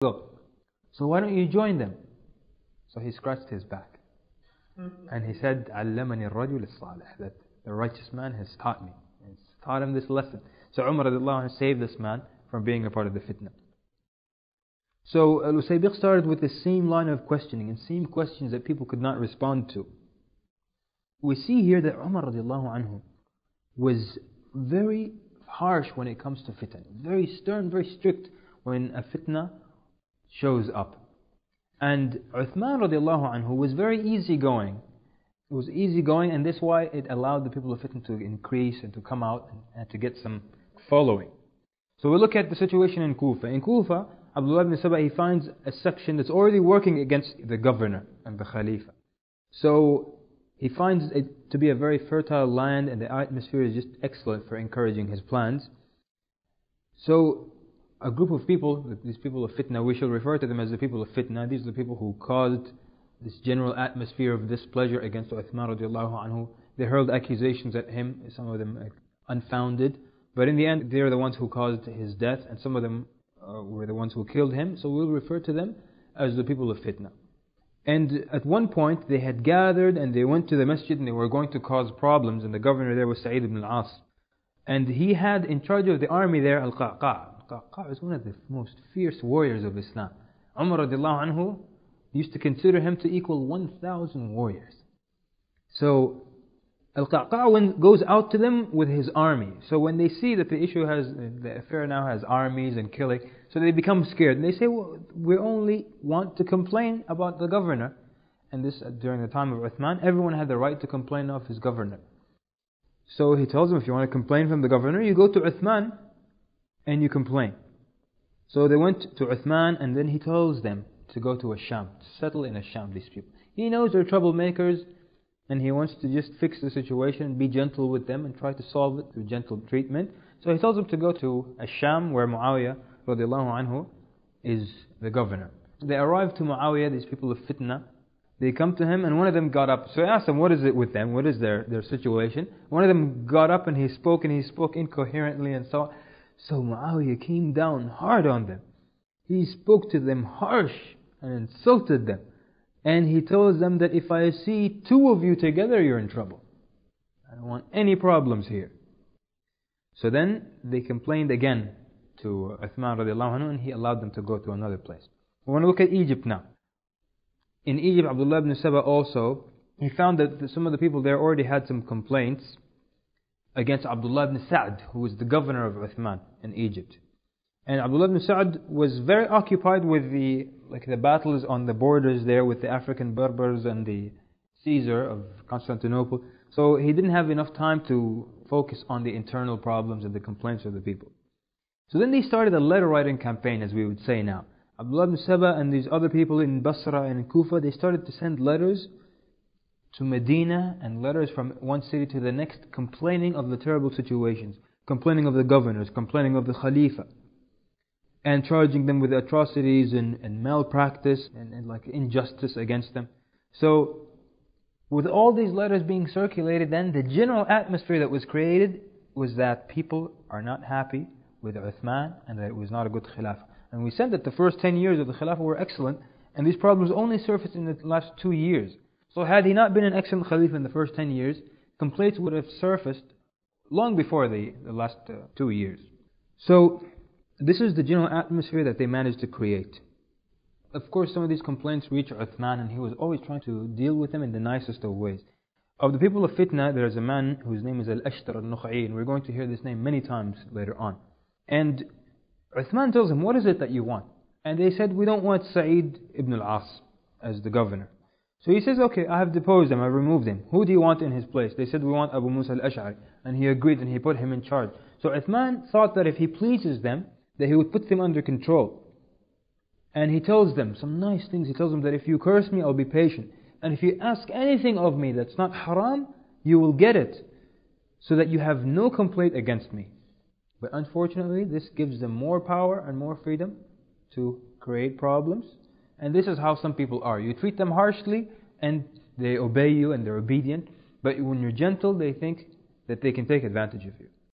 go. So why don't you join them? So he scratched his back. And he said, عَلَّمَنِي الرَّجُلِ الصَّالِحِ, that the righteous man has taught me. He's taught him this lesson. So Umar radiallahu anh saved this man from being a part of the fitna. So Al-Usaybiq started with the same line of questioning and same questions that people could not respond to. We see here that Umar radiallahu anhu was very harsh when it comes to fitna, very stern, very strict when a fitna shows up. And Uthman radiallahu anhu was very easygoing. It was easygoing, and that's why it allowed the people of fitna to increase and to come out and to get some following. So we look at the situation in Kufa. In Kufa, Abdullah ibn Saba, he finds a section that's already working against the governor and the Khalifa. So he finds it to be a very fertile land, and the atmosphere is just excellent for encouraging his plans. So a group of people, these people of fitna, we shall refer to them as the people of fitna. These are the people who caused this general atmosphere of displeasure against Uthman radiallahu anhu. They hurled accusations at him, some of them unfounded, but in the end they are the ones who caused his death, and some of them were the ones who killed him. So we'll refer to them as the people of fitna. And at one point they had gathered and they went to the masjid and they were going to cause problems, and the governor there was Sa'id ibn al-As. And he had in charge of the army there Al-Qa'qa'. Al-Qa'qa' is one of the most fierce warriors of Islam. Umar radiallahu anhu used to consider him to equal 1,000 warriors. So Al-Qa'qa' goes out to them with his army. So when they see that the affair now has armies and killing, so they become scared. And they say, well, we only want to complain about the governor. And this, during the time of Uthman, everyone had the right to complain of his governor. So he tells them, if you want to complain from the governor, you go to Uthman and you complain. So they went to Uthman, and then he tells them to go to Asham, to settle in Asham, these people. He knows they're troublemakers, and he wants to just fix the situation, be gentle with them, and try to solve it through gentle treatment. So he tells them to go to Asham, where Muawiyah radiallahu anhu is the governor. They arrive to Muawiyah, these people of fitna. They come to him, and one of them got up. So he asked them, what is it with them? What is their situation? One of them got up and he spoke incoherently and so on. So Muawiyah came down hard on them. He spoke to them harsh and insulted them. And he tells them that if I see two of you together, you're in trouble. I don't want any problems here. So then they complained again to Uthman radiallahu anhu, and he allowed them to go to another place. We want to look at Egypt now. In Egypt, Abdullah ibn Saba also, he found that some of the people there already had some complaints against Abdullah ibn Sa'd, who was the governor of Uthman in Egypt. And Abdullah ibn Sa'd was very occupied with the battles on the borders there with the African Berbers and the Caesar of Constantinople. So he didn't have enough time to focus on the internal problems and the complaints of the people. So then they started a letter writing campaign, as we would say now. Abdullah ibn Saba and these other people in Basra and in Kufa, they started to send letters to Medina and letters from one city to the next, complaining of the terrible situations, complaining of the governors, complaining of the Khalifa, and charging them with atrocities and malpractice and like injustice against them. So with all these letters being circulated, then the general atmosphere that was created was that people are not happy with Uthman and that it was not a good Khilafah. And we said that the first 10 years of the Khilafah were excellent, and these problems only surfaced in the last 2 years. So had he not been an excellent Khalifa in the first 10 years, complaints would have surfaced long before the last 2 years. So this is the general atmosphere that they managed to create. Of course, some of these complaints reached Uthman, and he was always trying to deal with them in the nicest of ways. Of the people of fitna, there is a man whose name is Al-Ashtar al-Nukhai, and we're going to hear this name many times later on. And Uthman tells him, what is it that you want? And they said, we don't want Sa'id ibn al-As as the governor. So he says, okay, I have deposed him, I removed him. Who do you want in his place? They said, we want Abu Musa al-Ash'ari. And he agreed, and he put him in charge. So Uthman thought that if he pleases them, that he would put them under control. And he tells them some nice things. He tells them that if you curse me, I'll be patient. And if you ask anything of me that's not haram, you will get it, so that you have no complaint against me. But unfortunately, this gives them more power and more freedom to create problems. And this is how some people are. You treat them harshly and they obey you and they're obedient. But when you're gentle, they think that they can take advantage of you.